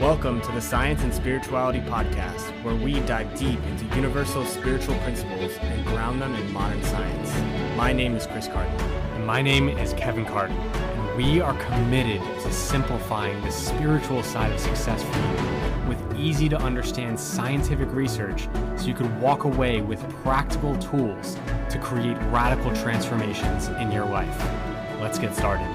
Welcome to the Science and Spirituality Podcast, where we dive deep into universal spiritual principles and ground them in modern science. My name is Chris Carden. And my name is Kevin Carden. And we are committed to simplifying the spiritual side of success for you with easy to understand scientific research so you could walk away with practical tools to create radical transformations in your life. Let's get started.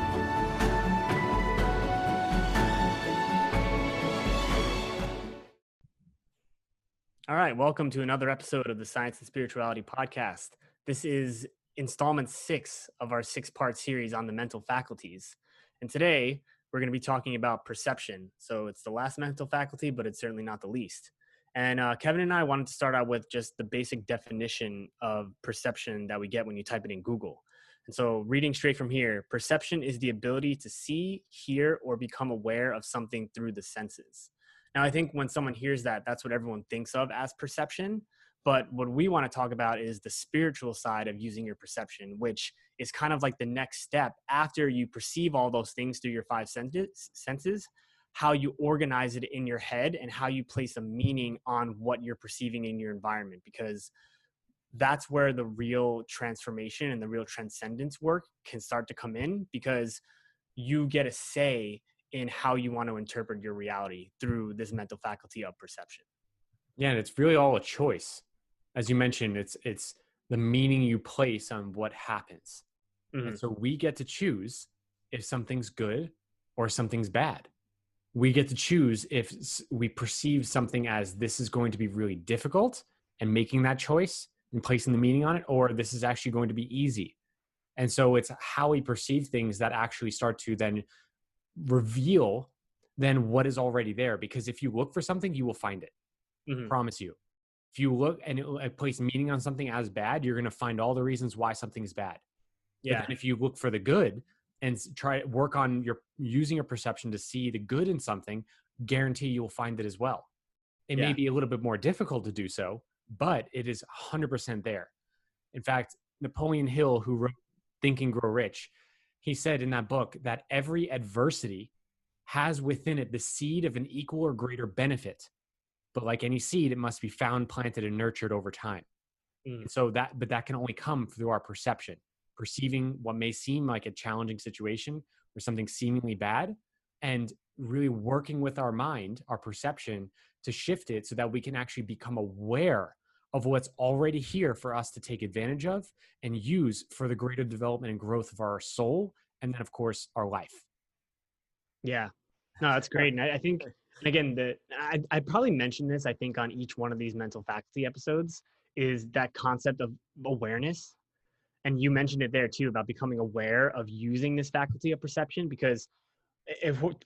All right, welcome to another episode of the Science and Spirituality Podcast. This is installment 6 of our 6-part series on the mental faculties. And today, we're going to be talking about perception. So it's the last mental faculty, but it's certainly not the least. And Kevin and I wanted to start out with just the basic definition of perception that we get when you type it in Google. And so reading straight from here, perception is the ability to see, hear, or become aware of something through the senses. Now, I think when someone hears that, that's what everyone thinks of as perception. But what we want to talk about is the spiritual side of using your perception, which is kind of like the next step after you perceive all those things through your 5 senses, how you organize it in your head and how you place a meaning on what you're perceiving in your environment, because that's where the real transformation and the real transcendence work can start to come in, because you get a say in how you want to interpret your reality through this mental faculty of perception. Yeah, and it's really all a choice. As you mentioned, it's the meaning you place on what happens. Mm-hmm. And so we get to choose if something's good or something's bad. We get to choose if we perceive something as this is going to be really difficult and making that choice and placing the meaning on it, or this is actually going to be easy. And so it's how we perceive things that actually start to then reveal then what is already there. Because if you look for something, you will find it. Mm-hmm. I promise you. If you look and place meaning on something as bad, you're going to find all the reasons why something's bad. Yeah. But then if you look for the good and try to work on using your perception to see the good in something, guarantee you'll find it as well. It may be a little bit more difficult to do so, but it is 100% there. In fact, Napoleon Hill, who wrote Think and Grow Rich, he said in that book that every adversity has within it the seed of an equal or greater benefit. But like any seed, it must be found, planted, and nurtured over time. And so that can only come through our perception, perceiving what may seem like a challenging situation or something seemingly bad, and really working with our mind, our perception, to shift it so that we can actually become aware of what's already here for us to take advantage of and use for the greater development and growth of our soul, and then of course our life. Yeah, no, that's great. And I think, and again, I probably mentioned this, I think, on each one of these mental faculty episodes, is that concept of awareness. And you mentioned it there too, about becoming aware of using this faculty of perception, because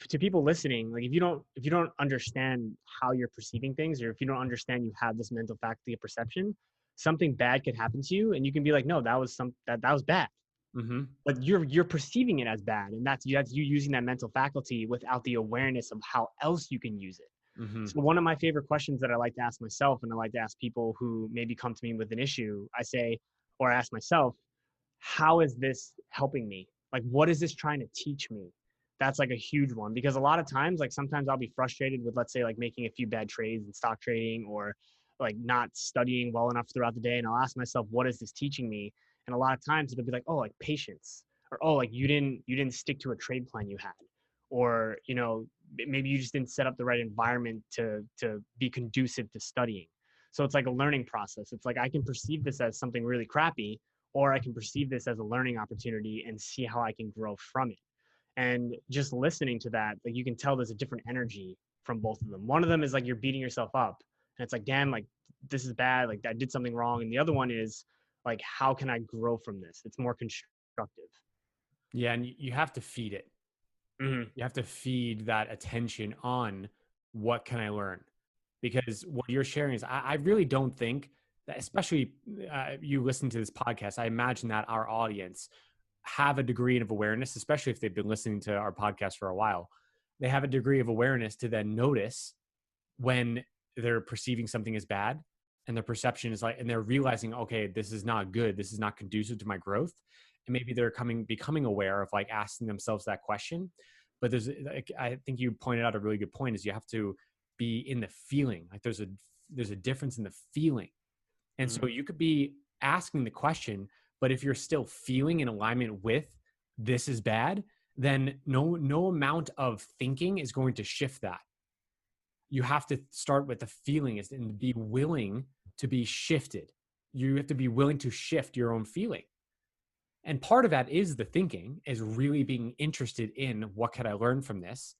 to people listening, like if you don't understand how you're perceiving things, or if you don't understand you have this mental faculty of perception, something bad could happen to you and you can be like, no, that was bad. Mm-hmm. But you're perceiving it as bad, and that's you using that mental faculty without the awareness of how else you can use it. Mm-hmm. So one of my favorite questions that I like to ask myself, and I like to ask people who maybe come to me with an issue, I ask myself, how is this helping me? Like, what is this trying to teach me? That's like a huge one, because a lot of times, like sometimes I'll be frustrated with, let's say, like making a few bad trades in stock trading, or like not studying well enough throughout the day. And I'll ask myself, what is this teaching me? And a lot of times it'll be like, oh, like patience, or, oh, like you didn't stick to a trade plan you had, or, maybe you just didn't set up the right environment to be conducive to studying. So it's like a learning process. It's like, I can perceive this as something really crappy, or I can perceive this as a learning opportunity and see how I can grow from it. And just listening to that, like you can tell there's a different energy from both of them. One of them is like you're beating yourself up and it's like, damn, like this is bad, like I did something wrong. And the other one is like, how can I grow from this? It's more constructive. Yeah, and you have to feed it. Mm-hmm. You have to feed that attention on what can I learn? Because what you're sharing is, I really don't think that, especially you listen to this podcast, I imagine that our audience have a degree of awareness, especially if they've been listening to our podcast for a while. They have a degree of awareness to then notice when they're perceiving something as bad, and their perception is like, and they're realizing, okay, this is not good. This is not conducive to my growth. And maybe they're becoming aware of like asking themselves that question. But there's like, I think you pointed out a really good point, is you have to be in the feeling. Like there's a difference in the feeling. And so you could be asking the question, but if you're still feeling in alignment with this is bad, then no amount of thinking is going to shift that. You have to start with the feeling and be willing to be shifted. You have to be willing to shift your own feeling. And part of that is the thinking, is really being interested in what can I learn from this.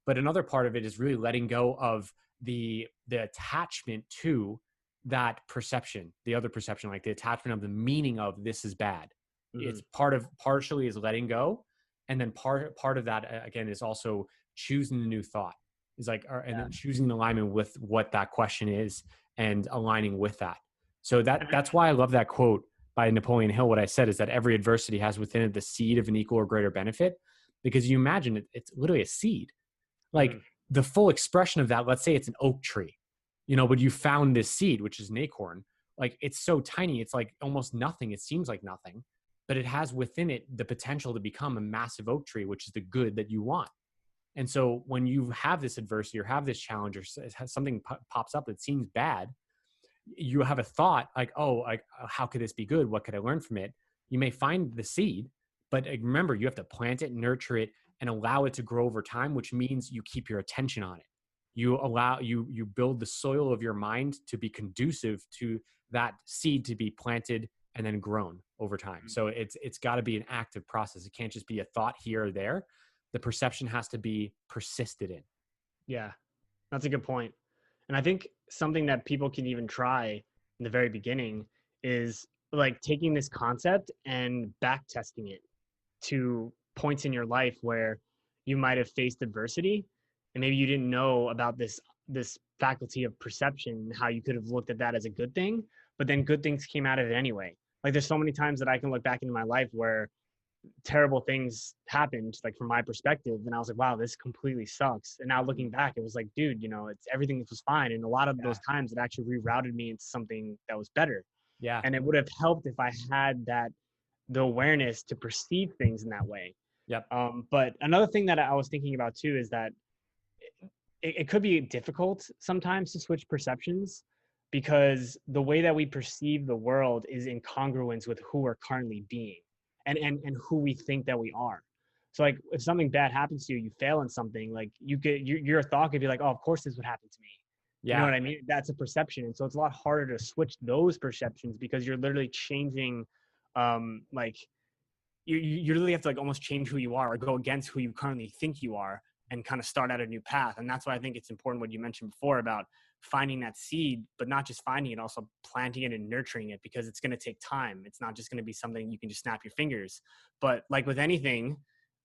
But another part of it is really letting go of the attachment to that perception, the other perception, like the attachment of the meaning of this is bad. It's partially is letting go. And then part of that, again, is also choosing a new thought. Is like, and then choosing alignment with what that question is and aligning with that. So that's why I love that quote by Napoleon Hill. What I said is that every adversity has within it the seed of an equal or greater benefit, because you imagine it's literally a seed. Like the full expression of that, let's say it's an oak tree, but you found this seed, which is an acorn. Like it's so tiny, it's like almost nothing. It seems like nothing, but it has within it the potential to become a massive oak tree, which is the good that you want. And so when you have this adversity or have this challenge or something pops up that seems bad, you have a thought like, oh, how could this be good? What could I learn from it? You may find the seed, but remember, you have to plant it, nurture it, and allow it to grow over time, which means you keep your attention on it. You build the soil of your mind to be conducive to that seed to be planted and then grown over time. So it's got to be an active process. It can't just be a thought here or there. The perception has to be persisted in. Yeah, that's a good point. And I think something that people can even try in the very beginning is like taking this concept and back testing it to points in your life where you might have faced adversity and maybe you didn't know about this faculty of perception, how you could have looked at that as a good thing, but then good things came out of it anyway. Like there's so many times that I can look back into my life where terrible things happened, like from my perspective, and I was like, wow, this completely sucks. And now looking back, it was like, dude, it's everything was fine. And a lot of those times it actually rerouted me into something that was better. Yeah. And it would have helped if I had the awareness to perceive things in that way. Yep. But another thing that I was thinking about too is that it could be difficult sometimes to switch perceptions, because the way that we perceive the world is in congruence with who we're currently being and who we think that we are. So like if something bad happens to you, you fail in something, like your thought could be like, oh, of course this would happen to me. Yeah. You know what I mean? That's a perception. And so it's a lot harder to switch those perceptions, because you're literally changing, like you really have to like almost change who you are or go against who you currently think you are and kind of start out a new path. And that's why I think it's important what you mentioned before about finding that seed, but not just finding it, also planting it and nurturing it, because it's going to take time. It's not just going to be something you can just snap your fingers. But like with anything,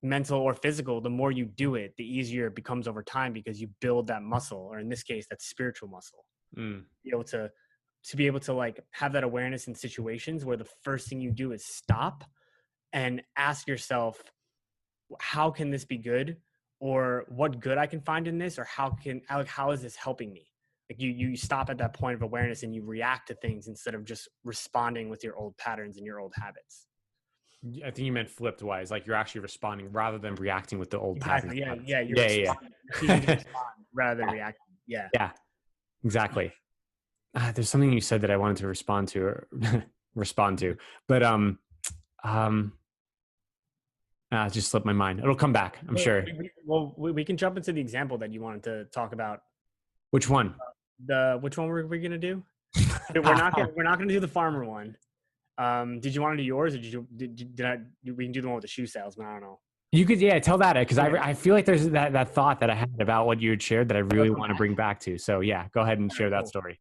mental or physical, the more you do it, the easier it becomes over time, because you build that muscle, or in this case, that spiritual muscle. Be able to like have that awareness in situations where the first thing you do is stop and ask yourself, how can this be good? Or what good I can find in this? Or how is this helping me? Like you stop at that point of awareness and you react to things instead of just responding with your old patterns and your old habits. I think you meant flipped wise, like you're actually responding rather than reacting with the old patterns. Yeah. You're choosing to respond rather than reacting. Yeah. Yeah, exactly. There's something you said that I wanted to respond to, but just slipped my mind. It'll come back, I'm sure. We can jump into the example that you wanted to talk about. Which one? Which one were we gonna do? We're not gonna do the farmer one. Did you want to do yours, or we can do the one with the shoe salesman? I don't know. You could, tell that, because I feel like there's that thought that I had about what you had shared that I really want to bring back to. So yeah, go ahead and share that story.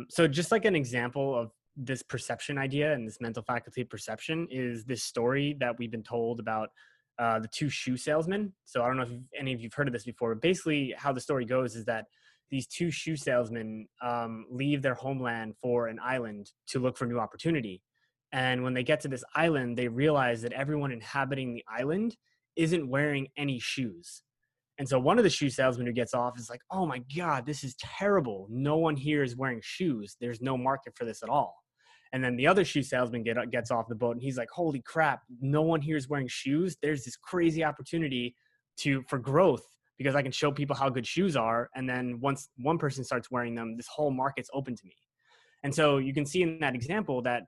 So just like an example of this perception idea and this mental faculty perception is this story that we've been told about the two shoe salesmen. So I don't know if any of you've heard of this before, but basically how the story goes is that these two shoe salesmen leave their homeland for an island to look for new opportunity. And when they get to this island, they realize that everyone inhabiting the island isn't wearing any shoes. And so one of the shoe salesmen who gets off is like, oh my God, this is terrible. No one here is wearing shoes. There's no market for this at all. And then the other shoe salesman gets off the boat and he's like, holy crap, no one here is wearing shoes. There's this crazy opportunity for growth, because I can show people how good shoes are. And then once one person starts wearing them, this whole market's open to me. And so you can see in that example that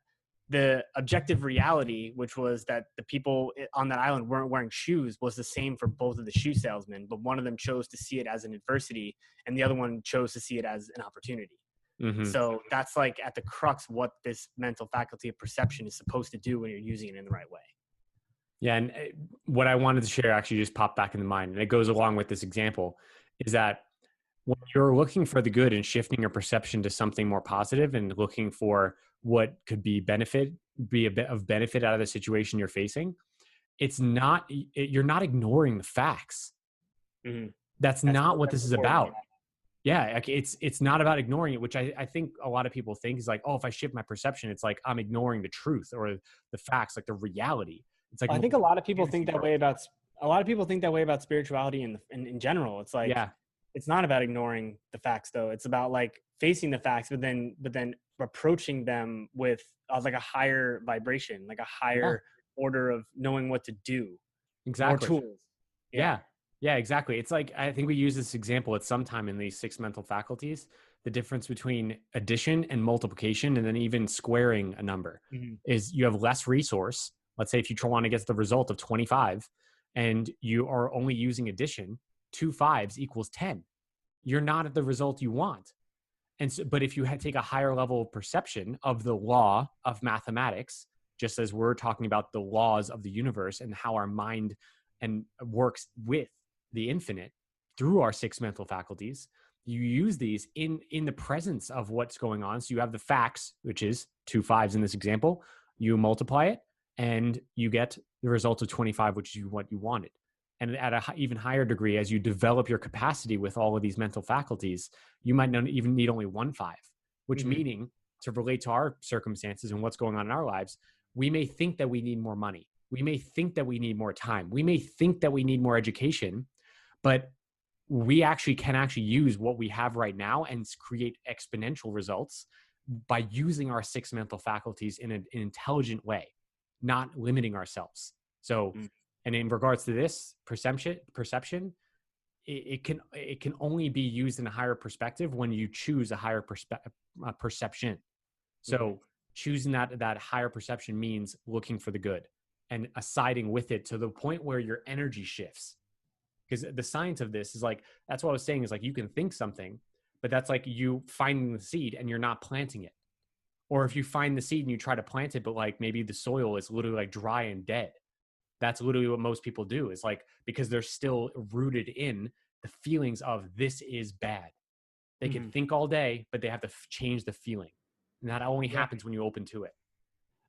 the objective reality, which was that the people on that island weren't wearing shoes, was the same for both of the shoe salesmen, but one of them chose to see it as an adversity and the other one chose to see it as an opportunity. Mm-hmm. So that's like at the crux what this mental faculty of perception is supposed to do when you're using it in the right way. Yeah, and what I wanted to share actually just popped back in the mind, and it goes along with this example, is that when you're looking for the good and shifting your perception to something more positive and looking for what could be a bit of benefit out of the situation you're facing, you're not ignoring the facts. Mm-hmm. That's not what this is important. about. Yeah, like it's not about ignoring it, which I think a lot of people think is like, oh, if I shift my perception, it's like I'm ignoring the truth or the facts, like the reality. It's like, I think a lot of people think that way about spirituality in general. It's like, yeah, it's not about ignoring the facts though. It's about like facing the facts, but then approaching them with like a higher vibration, like a higher order of knowing what to do. exactly. More tools. Yeah, exactly. It's like, I think we use this example at some time in these 6 mental faculties, the difference between addition and multiplication, and then even squaring a number is you have less resource. Let's say if you want to get the result of 25 and you are only using addition, 2 5s equals 10. You're not at the result you want. And so, but if you take a higher level of perception of the law of mathematics, just as we're talking about the laws of the universe and how our mind and works with the infinite through our 6 mental faculties, you use these in the presence of what's going on. So you have the facts, which is 2 5s in this example, you multiply it and you get the result of 25, which is what you wanted. And at an even higher degree, as you develop your capacity with all of these mental faculties, you might not even need only 1 5, which meaning to relate to our circumstances and what's going on in our lives, we may think that we need more money. We may think that we need more time. We may think that we need more education, but we can use what we have right now and create exponential results by using our 6 mental faculties in an intelligent way, not limiting ourselves. So, and in regards to this perception, it can only be used in a higher perspective when you choose a higher perception. So choosing that higher perception means looking for the good and siding with it to the point where your energy shifts. Because the science of this is like, that's what I was saying, is like, you can think something, but that's like you finding the seed and you're not planting it. Or if you find the seed and you try to plant it, but like maybe the soil is literally like dry and dead. That's literally what most people do, is like, because they're still rooted in the feelings of this is bad. They can think all day, but they have to change the feeling. And that only happens when you open to it.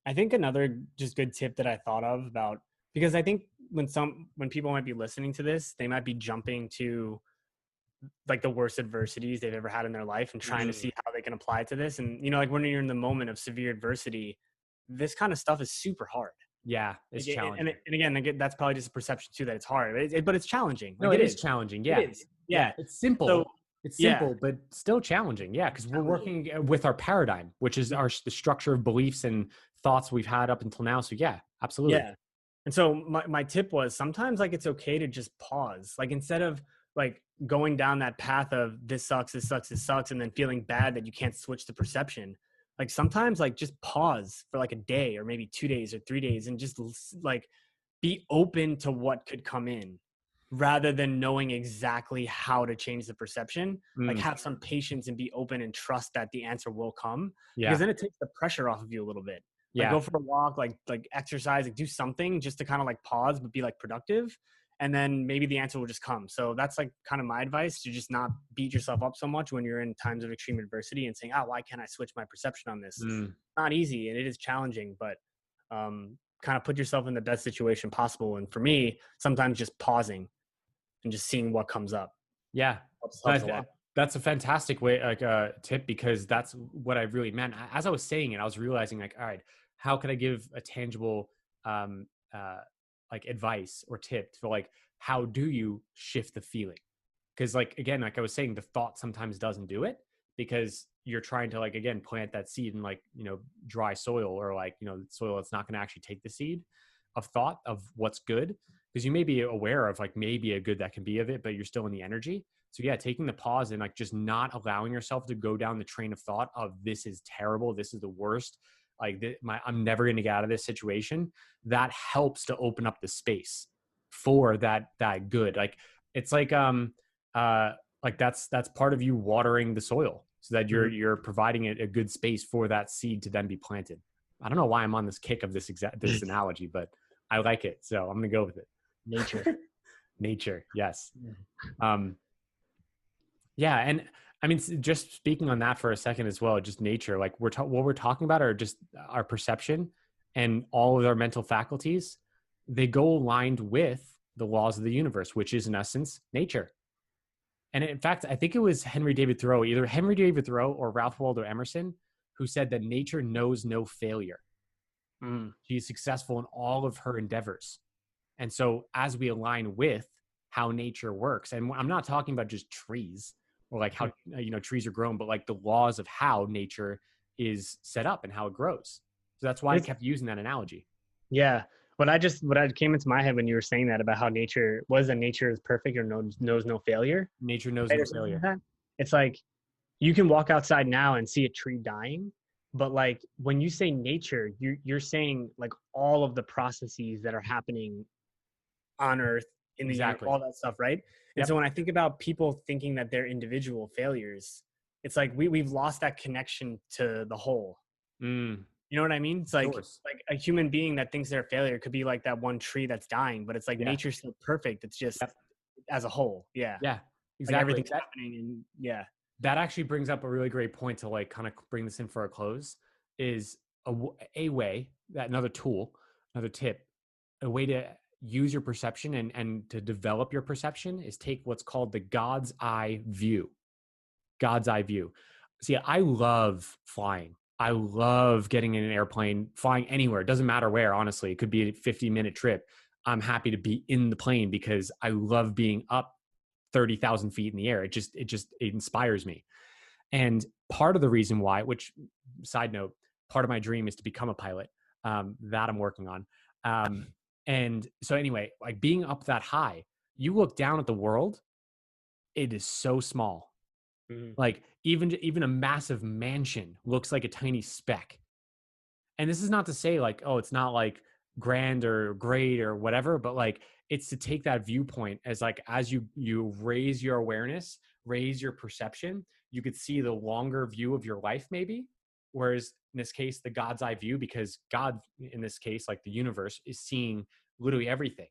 I think another just good tip that I thought of about, because I think when people might be listening to this, they might be jumping to like the worst adversities they've ever had in their life and trying to see how they can apply it to this. And, like when you're in the moment of severe adversity, this kind of stuff is super hard. Yeah, it's challenging. And again, that's probably just a perception too, that it's hard, but it's challenging. Like, no, it is challenging. Yeah. It is. Yeah. It's simple. So, it's simple, but still challenging. Yeah. Because we're working with our paradigm, which is the structure of beliefs and thoughts we've had up until now. So yeah, absolutely. Yeah. And so my tip was, sometimes like it's okay to just pause. Like instead of like going down that path of this sucks, and then feeling bad that you can't switch the perception. Like sometimes like just pause for like a day or maybe 2 days or 3 days and just like be open to what could come in, rather than knowing exactly how to change the perception. Like have some patience and be open and trust that the answer will come. Because then it takes the pressure off of you a little bit. Like go for a walk, like exercise, like do something just to kind of like pause, but be like productive. And then maybe the answer will just come. So that's like kind of my advice, to just not beat yourself up so much when you're in times of extreme adversity and saying, why can't I switch my perception on this? It's not easy and it is challenging, but kind of put yourself in the best situation possible. And for me, sometimes just pausing and just seeing what comes up. Yeah. Helps a lot. That's a fantastic way, like tip, because that's what I really meant. As I was saying it, I was realizing like, all right, how can I give a tangible, like advice or tip for like, how do you shift the feeling? Because like, again, like I was saying, the thought sometimes doesn't do it, because you're trying to like, again, plant that seed in like, dry soil, or like, soil that's not going to actually take the seed of thought of what's good. because you may be aware of like maybe a good that can be of it, but you're still in the energy. So yeah, taking the pause and like just not allowing yourself to go down the train of thought of this is terrible, this is the worst, like I'm never going to get out of this situation. That helps to open up the space for that good. Like it's like that's part of you watering the soil so that you're providing it a good space for that seed to then be planted. I don't know why I'm on this kick of this analogy, but I like it, so I'm gonna go with it. Nature. Nature, yes. Yeah, and I mean, just speaking on that for a second as well, just nature, like what we're talking about are just our perception and all of our mental faculties. They go aligned with the laws of the universe, which is in essence nature. And in fact, I think it was either Henry David Thoreau or Ralph Waldo Emerson, who said that nature knows no failure. She is successful in all of her endeavors. And so as we align with how nature works, and I'm not talking about just trees or like how, trees are grown, but like the laws of how nature is set up and how it grows. So that's why I kept using that analogy. Yeah. What came into my head when you were saying that about how nature is perfect or knows no failure. Nature knows no failure. Like it's like you can walk outside now and see a tree dying, but like when you say nature, you're saying like all of the processes that are happening on Earth in the universe, all that stuff, right? And so when I think about people thinking that they're individual failures, it's like we've lost that connection to the whole. You know what I mean? It's like a human being that thinks they're a failure could be like that one tree that's dying, but it's like nature's still perfect. It's just as a whole. Yeah. Yeah, exactly. Like everything's happening. And yeah. That actually brings up a really great point to like kind of bring this in for a close is a way that another tool, another tip, a way to use your perception and to develop your perception is take what's called the God's eye view. God's eye view. See, I love flying. I love getting in an airplane, flying anywhere. It doesn't matter where, honestly. It could be a 50-minute trip. I'm happy to be in the plane because I love being up 30,000 feet in the air. It inspires me. And part of the reason why, which side note, part of my dream is to become a pilot, that I'm working on. And so anyway, like being up that high, you look down at the world, it is so small. Like even a massive mansion looks like a tiny speck. And this is not to say like, oh, it's not like grand or great or whatever, but like it's to take that viewpoint as like, as you raise your awareness, raise your perception, you could see the longer view of your life maybe. Whereas in this case, the God's eye view, because God, in this case, like the universe is seeing literally everything.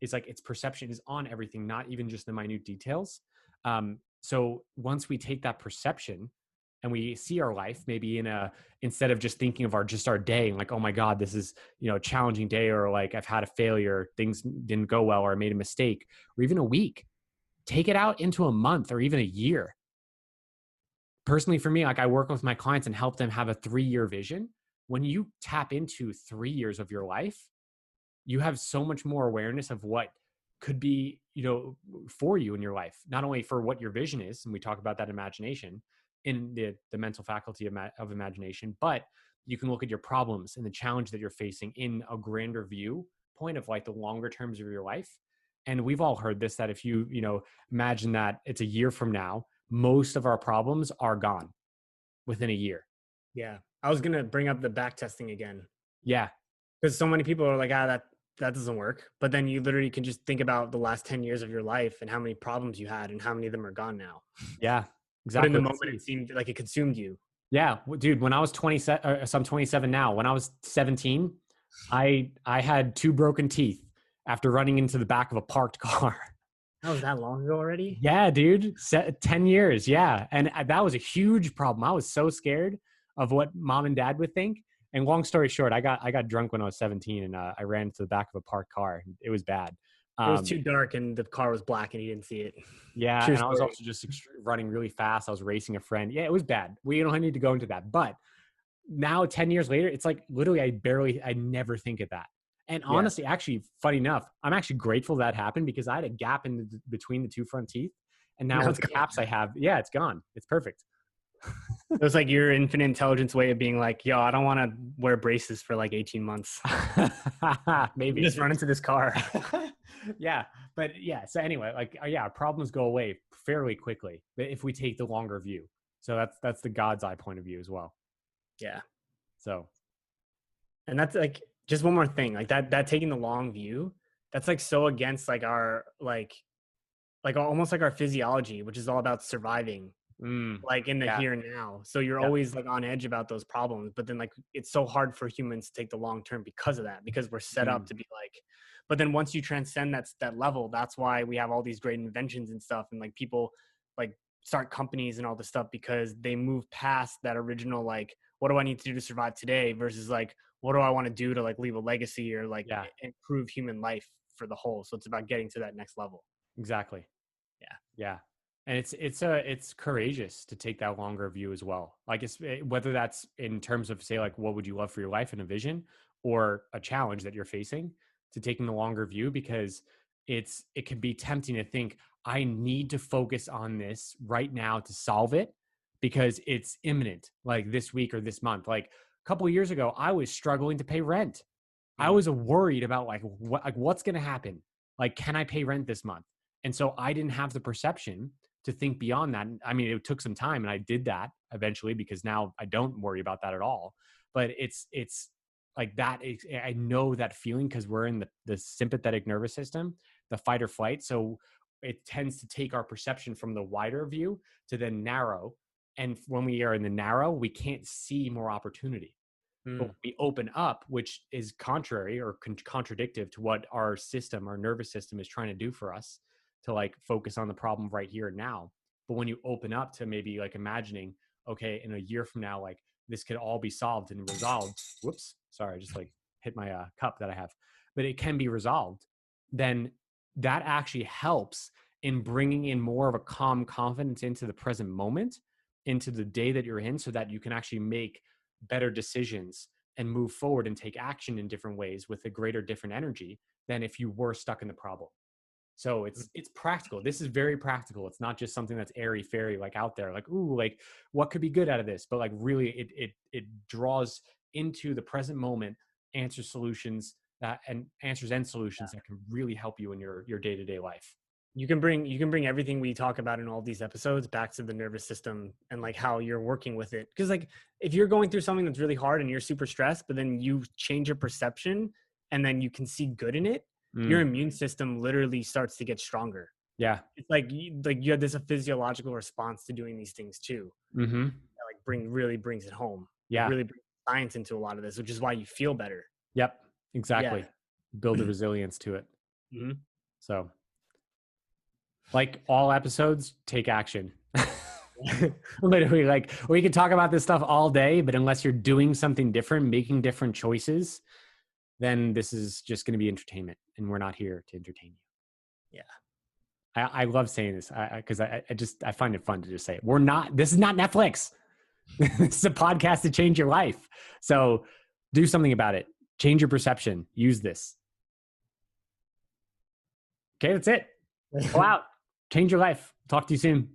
It's like its perception is on everything, not even just the minute details. So once we take that perception and we see our life maybe instead of just thinking of our day and like, oh my God, this is, a challenging day, or like I've had a failure, things didn't go well, or I made a mistake, or even a week, take it out into a month or even a year. Personally, for me, like I work with my clients and help them have a 3-year vision. When you tap into 3 years of your life, you have so much more awareness of what could be, for you in your life, not only for what your vision is. And we talk about that imagination in the mental faculty of imagination, but you can look at your problems and the challenge that you're facing in a grander view point of like the longer terms of your life. And we've all heard this, that if you imagine that it's a year from now, most of our problems are gone within a year. Yeah. I was going to bring up the back testing again. Yeah. Because so many people are like, that doesn't work. But then you literally can just think about the last 10 years of your life and how many problems you had and how many of them are gone now. Yeah, exactly. But in the moment, it seemed like it consumed you. Yeah, dude, when I was 27, so I'm 27 now. When I was 17, I had 2 broken teeth after running into the back of a parked car. That was that long ago already? Yeah, dude, 10 years. Yeah. And that was a huge problem. I was so scared of what mom and dad would think. And long story short, I got drunk when I was 17 and I ran into the back of a parked car. It was bad. It was too dark and the car was black and you didn't see it. Yeah. And I was also just running really fast. I was racing a friend. Yeah, it was bad. We don't need to go into that. But now 10 years later, it's like literally I never think of that. And honestly, actually, funny enough, I'm actually grateful that happened because I had a gap between the 2 front teeth. And now with the caps I have, it's gone. It's perfect. It was like your infinite intelligence way of being like, yo, I don't want to wear braces for like 18 months. Maybe. Just run into this car. Yeah. But yeah. So anyway, like, yeah, problems go away fairly quickly if we take the longer view. So that's the God's eye point of view as well. Yeah. So, And that's like just one more thing, like that taking the long view, that's like so against like our like almost like our physiology, which is all about surviving like in the yeah. here and now. So you're Yep. always like on edge about those problems, but then like it's so hard for humans to take the long term because of that, because we're set up to be like, but then once you transcend that level, that's why we have all these great inventions and stuff, and like people like start companies and all this stuff, because they move past that original like, what do I need to do to survive today versus like, what do I want to do to like leave a legacy or like Yeah. improve human life for the whole. So it's about getting to that next level. Exactly. Yeah. Yeah. And it's courageous to take that longer view as well. Like whether that's in terms of, say, like, what would you love for your life and a vision, or a challenge that you're facing, to taking the longer view, because it can be tempting to think, I need to focus on this right now to solve it because it's imminent, like this week or this month. Like a couple of years ago, I was struggling to pay rent. I was worried about like what's going to happen. Like, can I pay rent this month? And so I didn't have the perception to think beyond that. I mean, it took some time, and I did that eventually, because now I don't worry about that at all. But it's like that. I know that feeling because we're in the sympathetic nervous system, the fight or flight. So it tends to take our perception from the wider view to then narrow. And when we are in the narrow, we can't see more opportunity. But when we open up, which is contrary or contradictive to what our nervous system is trying to do for us, to like focus on the problem right here and now. But when you open up to maybe like imagining, okay, in a year from now, like this could all be solved and resolved. Whoops, sorry, I just like hit my cup that I have. But it can be resolved. Then that actually helps in bringing in more of a calm confidence into the present moment, into the day that you're in, so that you can actually make better decisions and move forward and take action in different ways with a greater different energy than if you were stuck in the problem. So it's practical. This is very practical. It's not just something that's airy fairy, like out there, like, ooh, like what could be good out of this? But like really it draws into the present moment, answers solutions that can really help you in your day-to-day life. You can bring everything we talk about in all these episodes back to the nervous system and like how you're working with it. Because like if you're going through something that's really hard and you're super stressed, but then you change your perception and then you can see good in it, your immune system literally starts to get stronger. Yeah. It's like you have this a physiological response to doing these things too. Mm-hmm. That like really brings it home. Yeah. Like really brings science into a lot of this, which is why you feel better. Yep. Exactly. Yeah. Build the resilience to it. Mm-hmm. So, like all episodes, take action. Literally, like we could talk about this stuff all day, but unless you're doing something different, making different choices, then this is just going to be entertainment, and we're not here to entertain you. Yeah. I love saying this because I find it fun to just say it. This is not Netflix. This is a podcast to change your life. So do something about it. Change your perception. Use this. Okay, that's it. Go out. Change your life. Talk to you soon.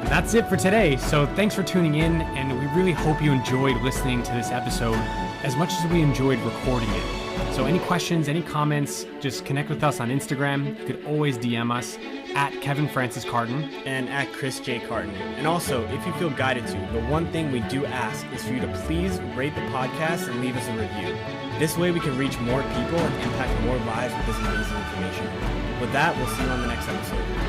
And that's it for today. So thanks for tuning in, and we really hope you enjoyed listening to this episode as much as we enjoyed recording it. So any questions, any comments, just connect with us on Instagram. You could always DM us at Kevin Francis Carton and at Chris J. Carton. And also, if you feel guided to, the one thing we do ask is for you to please rate the podcast and leave us a review. This way we can reach more people and impact more lives with this amazing information. With that, we'll see you on the next episode.